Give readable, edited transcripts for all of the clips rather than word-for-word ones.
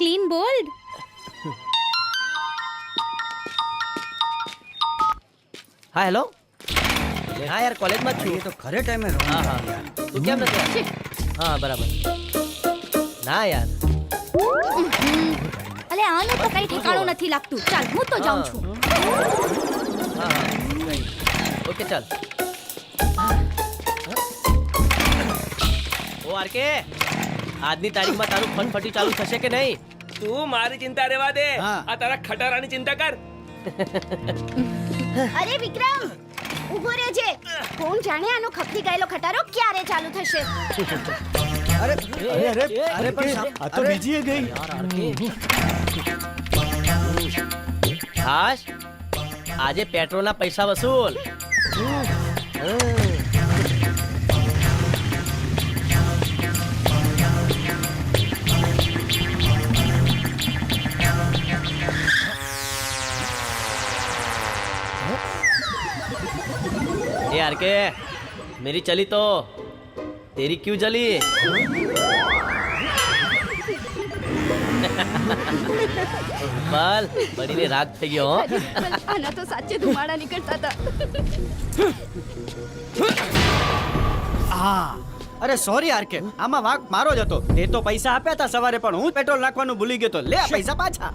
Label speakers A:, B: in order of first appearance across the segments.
A: Clean bowled.
B: હા hello. હા યાર કોલેજમાં જ છું.
C: તો ખરે ટાઈમે
B: હા હા તું કેમ નથી આવ્યો? હા બરાબર. ના યાર.
A: અલે આનું તો કઈ ઠેકાણું નથી લાગતું. ચાલ હું તો જાઉં છું.
B: હા હા ઓકે ચાલ. ઓ આરકે આજની તારીખમાં તારું ફનફટી ચાલુ થશે કે નહીં?
D: તું મારી ચિંતા રહેવા દે.
C: હા.
D: આ તારા ખટારાની ચિંતા કર.
E: અરે વિક્રમ ઉભો રહેજે. કોણ જાણે આનો ખપતી ગયેલો ખટારો ક્યારે ચાલુ થશે.
C: અરે અરે અરે અરે પણ આ તો બીજી ગઈ.
B: યાર આરકે હાશ આજે પેટ્રોલના પૈસા વસૂલ. ये यार के मेरी चली तो तेरी क्यों जली? बल बड़ी ने राग થઈ ગયો.
A: આના તો સાચે ધુમાડા નીકળતા હતા.
C: અરે સોરી યાર કે આમાં વાંક મારો જ હતો. તે તો પૈસા આપ્યા હતા સવારે પણ હું પેટ્રોલ નાખવાનું ભૂલી ગયો તો લે આ પૈસા પાછા.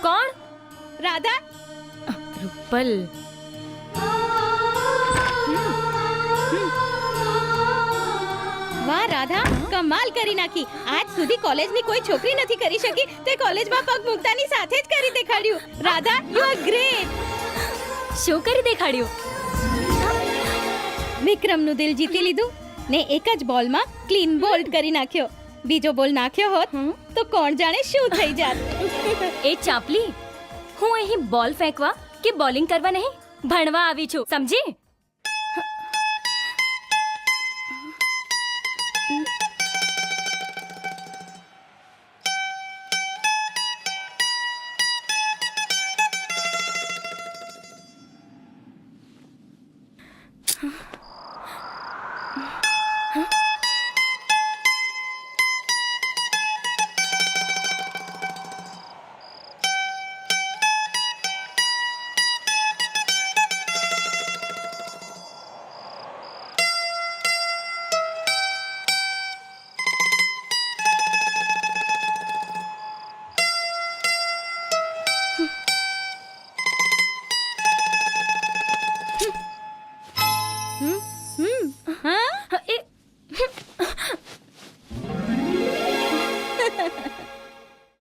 A: કોણ? રાધા. રૂપલ. વાહ રાધા, કમાલ કરી નાખી. આજ સુધી કોલેજની કોઈ છોકરી નથી કરી શકી તે કોલેજમાં પગ મૂકતાની સાથે જ કરી દેખાડ્યું. Radha you are great. શું કરી દેખાડ્યું? વિક્રમનું દિલ જીતી લીધું ને એક જ બોલમાં ક્લીન બોલ્ડ કરી નાખ્યો. બીજો બોલ નાખ્યો હોત તો કોણ જાણે શું થઈ જાત.
F: એ ચાપલી, હું અહીં બોલ ફેંકવા કે બોલિંગ કરવા નહીં, ભણવા આવી છું, સમજી?